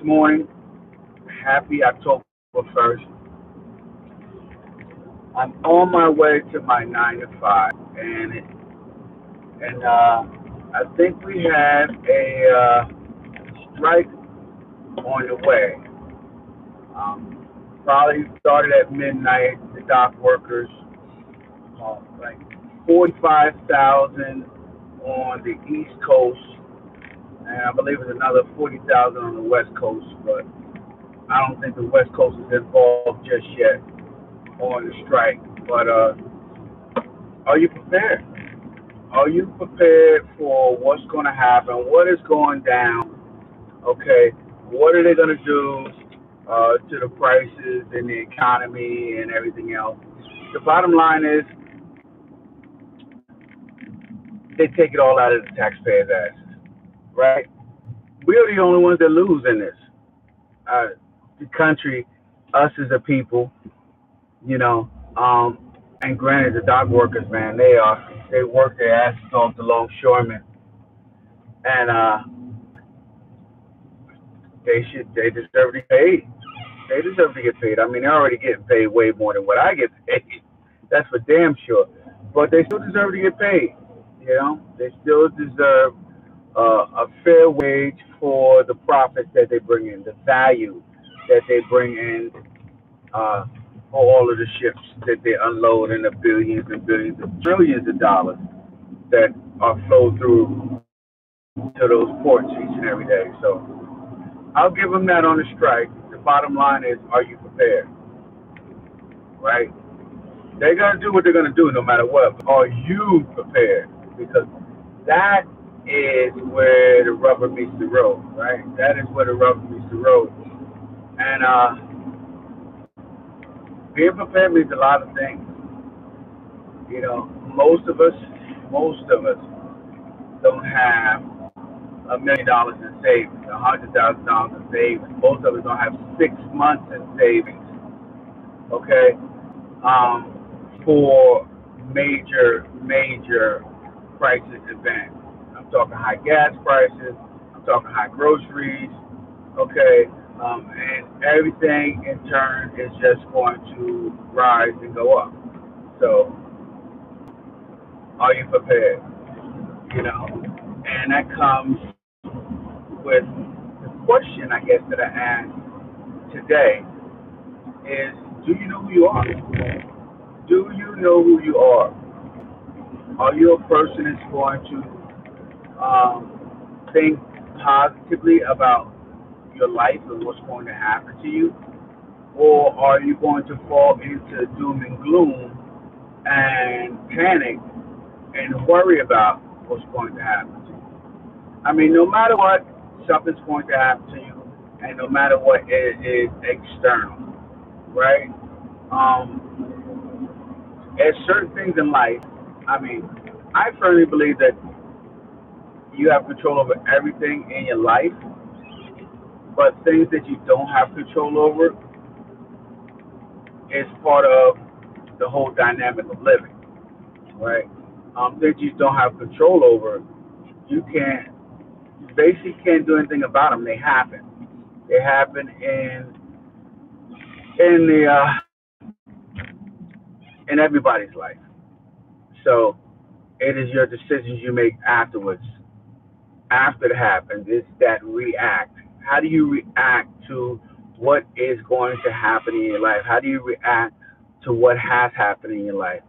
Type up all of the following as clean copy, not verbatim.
morning. Happy October 1st. I'm on my way to my 9 to 5, and I think we had a strike on the way. Probably started at midnight. The dock workers, like 45,000 on the East Coast, and I believe it's another 40,000 on the West Coast, but I don't think the West Coast is involved just yet on the strike. But are you prepared? Are you prepared for what's going to happen? What is going down? Okay, what are they going to do to the prices and the economy and everything else? The bottom line is they take it all out of the taxpayers' asses, right? We are the only ones that lose in this. Uh, the country, us as a people, you know. And granted, the dock workers, man, they work their asses off, the longshoremen, and they deserve to get paid. They deserve to get paid. I mean, they're already getting paid way more than what I get paid. That's for damn sure. But they still deserve to get paid. You know, they still deserve a fair wage for the profits that they bring in, the value that they bring in uh, for all of the ships that they unload in the billions and billions and trillions of dollars that are flowed through to those ports each and every day. So I'll give them that on the strike. The bottom line is, are you prepared? Right? They're gonna do what they're gonna do no matter what. Are you prepared? Because that is where the rubber meets the road, right? That is where the rubber meets the road. And being prepared means a lot of things. You know, most of us don't have $1 million in savings, $100,000 in savings. Most of us don't have 6 months in savings. Okay, for major crisis events. I'm talking high gas prices. I'm talking high groceries. Okay, and everything in turn is just going to rise and go up. So, are you prepared? You know, and that comes with the question, I guess, that I asked today is, do you know who you are? Do you know who you are? Are you a person that's going to think positively about your life and what's going to happen to you? Or are you going to fall into doom and gloom and panic and worry about what's going to happen to you? I mean, no matter what, something's going to happen to you, and no matter what, it is external, right? There's certain things in life. I mean, I firmly believe that you have control over everything in your life, but things that you don't have control over is part of the whole dynamic of living, right? Things you don't have control over, you basically can't do anything about them. They happen. They happen in everybody's life. So it is your decisions you make afterwards, after it happens. It's that react. How do you react to what is going to happen in your life? How do you react to what has happened in your life?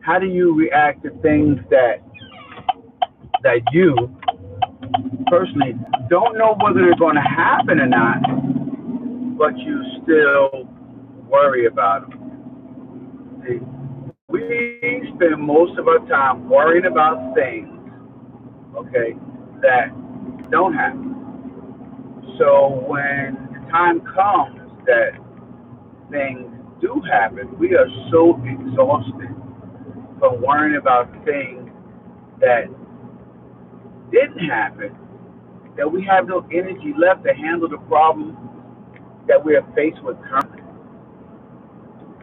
How do you react to things that you personally don't know whether they're going to happen or not, but you still worry about them? See, we spend most of our time worrying about things, okay, that don't happen. So when the time comes that things do happen, we are so exhausted from worrying about things that didn't happen that we have no energy left to handle the problem that we are faced with currently.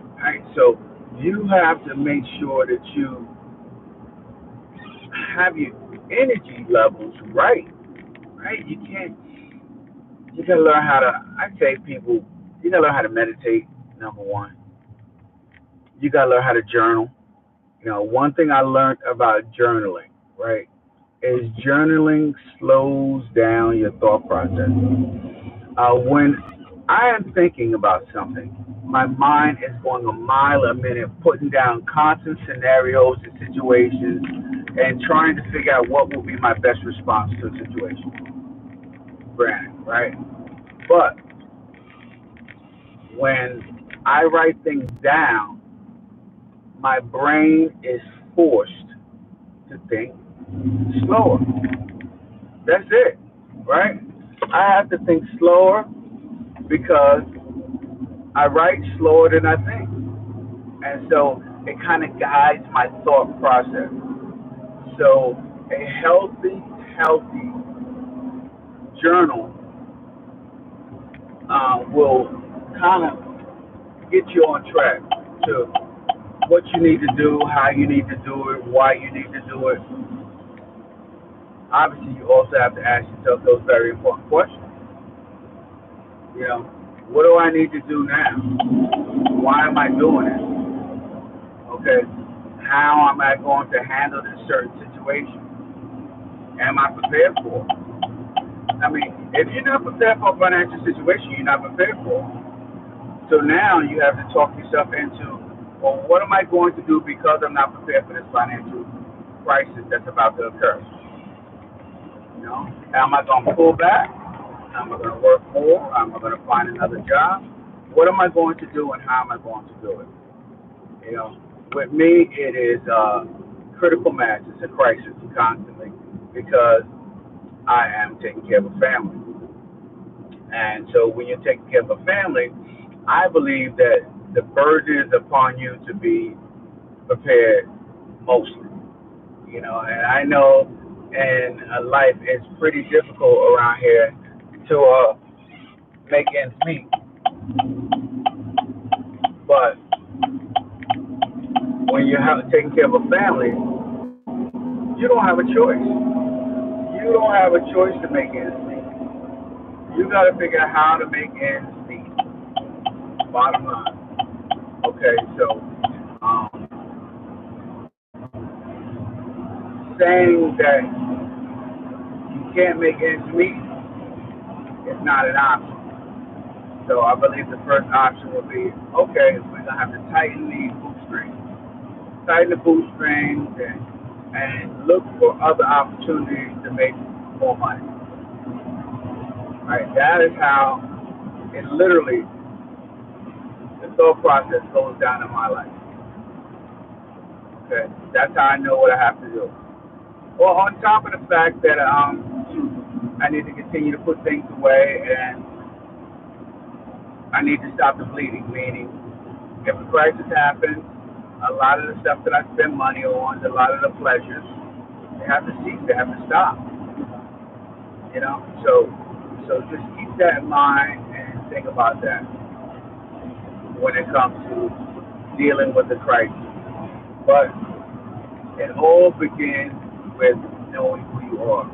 All right, so you have to make sure that you have your energy levels right. Right? You gotta learn how to. I say people, you gotta learn how to meditate. Number one, you gotta learn how to journal. One thing I learned about journaling, right, is journaling slows down your thought process. When I am thinking about something, my mind is going a mile a minute, putting down constant scenarios and situations and trying to figure out what will be my best response to a situation. Granted, right? But when I write things down, my brain is forced to think slower. That's it, right? I have to think slower because I write slower than I think. And so it kind of guides my thought process. So a healthy journal will kind of get you on track to what you need to do, how you need to do it, why you need to do it. Obviously, you also have to ask yourself those very important questions. You know, what do I need to do now? Why am I doing it? Okay, how am I going to handle this certain situation? Am I prepared for it? I mean, if you're not prepared for a financial situation, you're not prepared for it. So now you have to talk yourself into, well, what am I going to do because I'm not prepared for this financial crisis that's about to occur? Am I going to pull back? Am I going to work more? Am I going to find another job? What am I going to do and how am I going to do it? With me, it is critical mass. It's a crisis constantly because I am taking care of a family. And so when you're taking care of a family, I believe that the burden is upon you to be prepared mostly. And I know in life it's pretty difficult around here to make ends meet. But when you're taking care of a family, you don't have a choice. You don't have a choice to make ends meet. You got to figure out how to make ends meet. Bottom line. Okay, so saying that you can't make ends meet is not an option. So I believe the first option will be, okay, we're gonna have to tighten the bootstrings, and look for other opportunities to make more money. Right? That is how it literally the thought process goes down in my life. Okay, that's how I know what I have to do. Well, on top of the fact that I need to continue to put things away and I need to stop the bleeding, meaning if a crisis happens, a lot of the stuff that I spend money on, a lot of the pleasures, they have to cease, they have to stop. So just keep that in mind and think about that when it comes to dealing with the crisis. But it all begins with knowing who you are.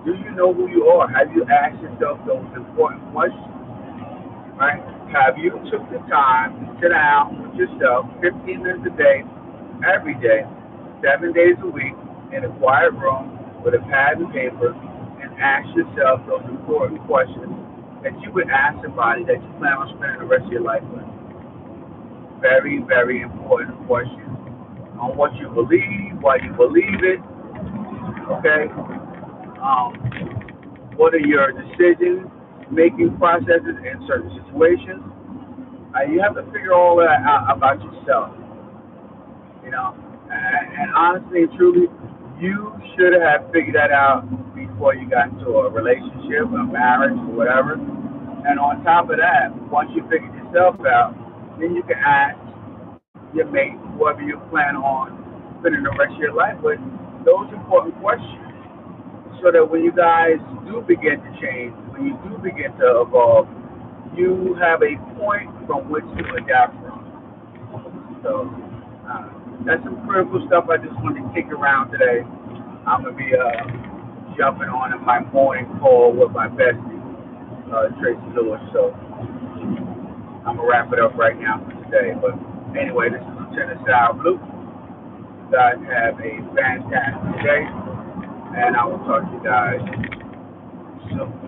Do you know who you are? Have you asked yourself those important questions? Right? Have you took the time to sit down with yourself 15 minutes a day, every day, 7 days a week, in a quiet room with a pad and paper, and ask yourself those important questions that you would ask somebody that you plan on spending the rest of your life with? Very, very important questions on what you believe, why you believe it, okay? What are your decision-making processes in certain situations? You have to figure all that out about yourself, And honestly and truly, you should have figured that out before you got into a relationship, a marriage, or whatever. And on top of that, once you figure yourself out, then you can ask your mate, whoever you plan on spending the rest of your life with, those important questions. So that when you guys do begin to change, when you do begin to evolve, you have a point from which to adapt from. So that's some critical stuff I just wanted to kick around today. I'm going to be jumping on in my morning call with my bestie. Tracy Lewis. So I'm gonna wrap it up right now for today. But anyway, this is Lieutenant Sal Blue. You guys have a fantastic day, and I will talk to you guys soon.